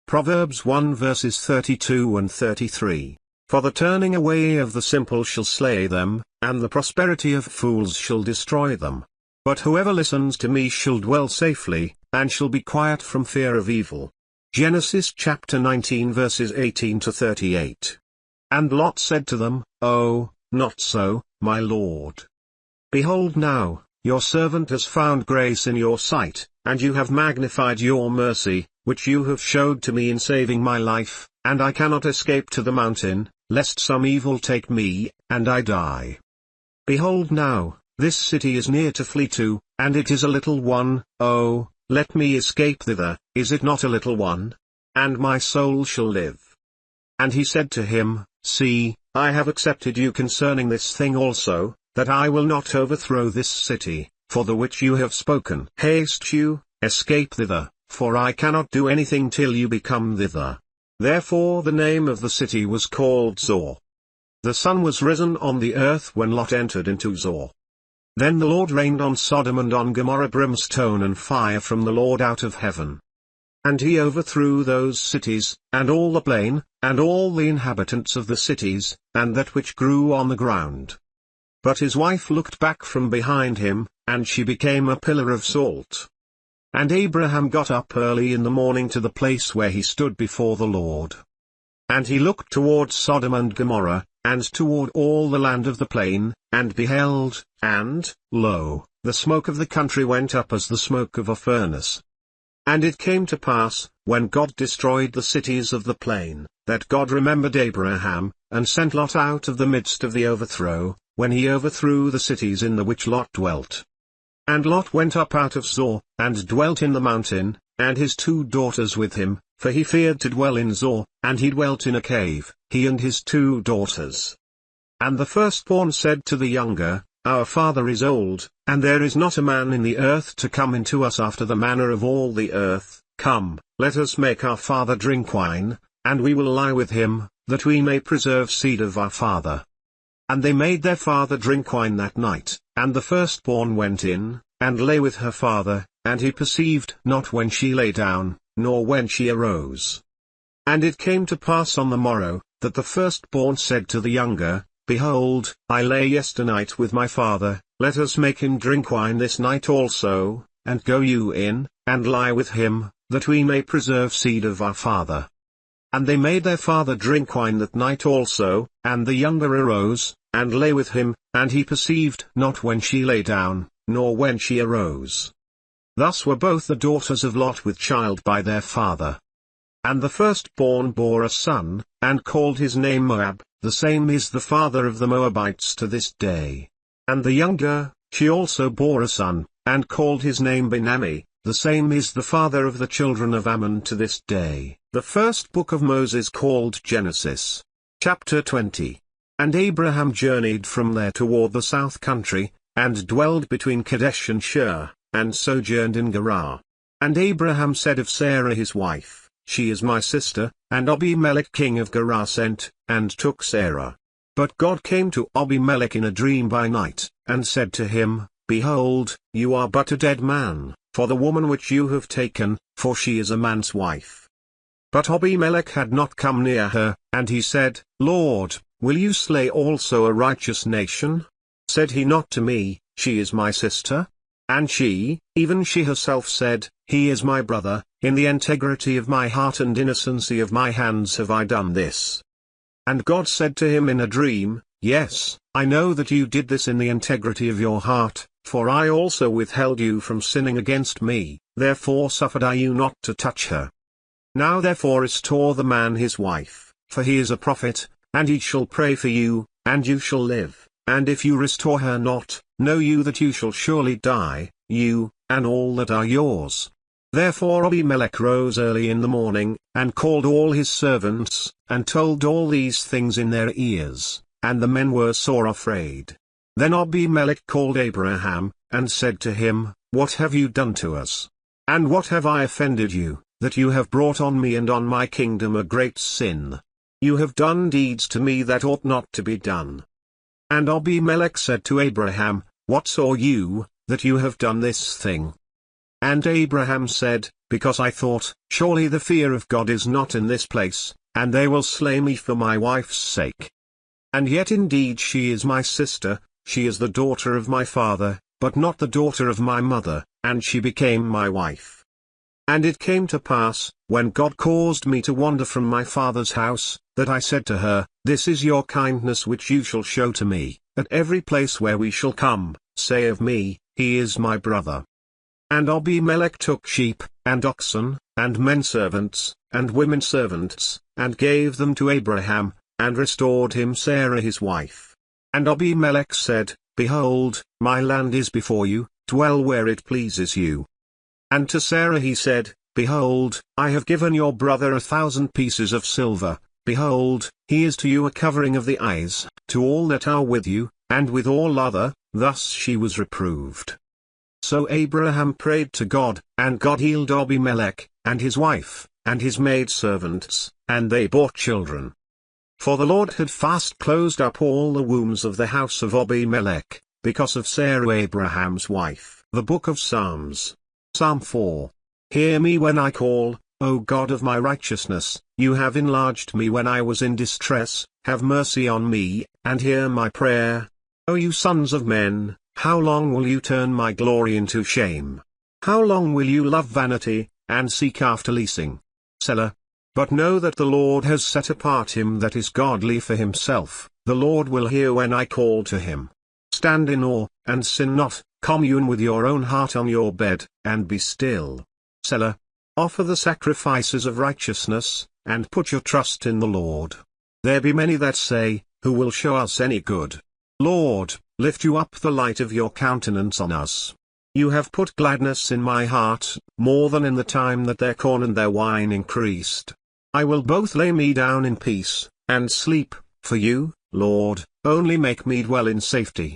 Proverbs 1 verses 32 and 33. For the turning away of the simple shall slay them, and the prosperity of fools shall destroy them. But whoever listens to me shall dwell safely, and shall be quiet from fear of evil. Genesis chapter 19 verses 18 to 38. And Lot said to them, Oh, not so, my lord. Behold now, your servant has found grace in your sight, and you have magnified your mercy, which you have showed to me in saving my life, and I cannot escape to the mountain, lest some evil take me, and I die. Behold now, this city is near to flee to, and it is a little one, oh, let me escape thither, is it not a little one? And my soul shall live. And he said to him, See, I have accepted you concerning this thing also, that I will not overthrow this city, for the which you have spoken. Haste you, escape thither, for I cannot do anything till you become thither. Therefore the name of the city was called Zor. The sun was risen on the earth when Lot entered into Zor. Then the Lord rained on Sodom and on Gomorrah brimstone and fire from the Lord out of heaven. And he overthrew those cities, and all the plain, and all the inhabitants of the cities, and that which grew on the ground. But his wife looked back from behind him, and she became a pillar of salt. And Abraham got up early in the morning to the place where he stood before the Lord. And he looked toward Sodom and Gomorrah, and toward all the land of the plain, and beheld, and, lo, the smoke of the country went up as the smoke of a furnace. And it came to pass, when God destroyed the cities of the plain, that God remembered Abraham, and sent Lot out of the midst of the overthrow, when he overthrew the cities in the which Lot dwelt. And Lot went up out of Zor, and dwelt in the mountain, and his 2 daughters with him, for he feared to dwell in Zor, and he dwelt in a cave, he and his 2 daughters. And the firstborn said to the younger, Our father is old, and there is not a man in the earth to come into us after the manner of all the earth. Come, let us make our father drink wine, and we will lie with him, that we may preserve seed of our father. And they made their father drink wine that night, and the firstborn went in, and lay with her father, and he perceived not when she lay down, nor when she arose. And it came to pass on the morrow, that the firstborn said to the younger, Behold, I lay yesternight with my father, let us make him drink wine this night also, and go you in, and lie with him, that we may preserve seed of our father. And they made their father drink wine that night also, and the younger arose, and lay with him, and he perceived not when she lay down, nor when she arose. Thus were both the daughters of Lot with child by their father. And the firstborn bore a son, and called his name Moab, the same is the father of the Moabites to this day. And the younger, she also bore a son, and called his name Ben-Ammi, the same is the father of the children of Ammon to this day. The first book of Moses called Genesis. Chapter 20. And Abraham journeyed from there toward the south country, and dwelled between Kadesh and Shur, and sojourned in Gerar. And Abraham said of Sarah his wife, She is my sister, and Abimelech king of Gerar sent, and took Sarah. But God came to Abimelech in a dream by night, and said to him, Behold, you are but a dead man, for the woman which you have taken, for she is a man's wife. But Abimelech had not come near her, and he said, Lord, will you slay also a righteous nation? Said he not to me, She is my sister? And she, even she herself said, He is my brother, in the integrity of my heart and innocency of my hands have I done this. And God said to him in a dream, Yes, I know that you did this in the integrity of your heart, for I also withheld you from sinning against me, therefore suffered I you not to touch her. Now therefore restore the man his wife, for he is a prophet, and he shall pray for you, and you shall live, and if you restore her not, know you that you shall surely die, you, and all that are yours. Therefore Abimelech rose early in the morning, and called all his servants, and told all these things in their ears, and the men were sore afraid. Then Abimelech called Abraham, and said to him, What have you done to us? And what have I offended you, that you have brought on me and on my kingdom a great sin? You have done deeds to me that ought not to be done. And Abimelech said to Abraham, What saw you, that you have done this thing? And Abraham said, Because I thought, surely the fear of God is not in this place, and they will slay me for my wife's sake. And yet indeed she is my sister, she is the daughter of my father, but not the daughter of my mother, and she became my wife. And it came to pass, when God caused me to wander from my father's house, that I said to her, This is your kindness which you shall show to me, at every place where we shall come, say of me, He is my brother. And Abimelech took sheep, and oxen, and men servants, and women servants, and gave them to Abraham, and restored him Sarah his wife. And Abimelech said, Behold, my land is before you, dwell where it pleases you. And to Sarah he said, Behold, I have given your brother 1,000 pieces of silver, behold, he is to you a covering of the eyes, to all that are with you, and with all other. Thus she was reproved. So Abraham prayed to God, and God healed Abimelech, and his wife, and his maidservants, and they bore children. For the Lord had fast closed up all the wombs of the house of Abimelech, because of Sarah Abraham's wife. The Book of Psalms. Psalm 4. Hear me when I call, O God of my righteousness, you have enlarged me when I was in distress, have mercy on me, and hear my prayer. O you sons of men, how long will you turn my glory into shame? How long will you love vanity, and seek after leasing? Selah. But know that the Lord has set apart him that is godly for himself, the Lord will hear when I call to him. Stand in awe, and sin not, commune with your own heart on your bed, and be still. Selah. Offer the sacrifices of righteousness, and put your trust in the Lord. There be many that say, Who will show us any good? Lord, lift you up the light of your countenance on us. You have put gladness in my heart, more than in the time that their corn and their wine increased. I will both lay me down in peace, and sleep, for you, Lord, only make me dwell in safety.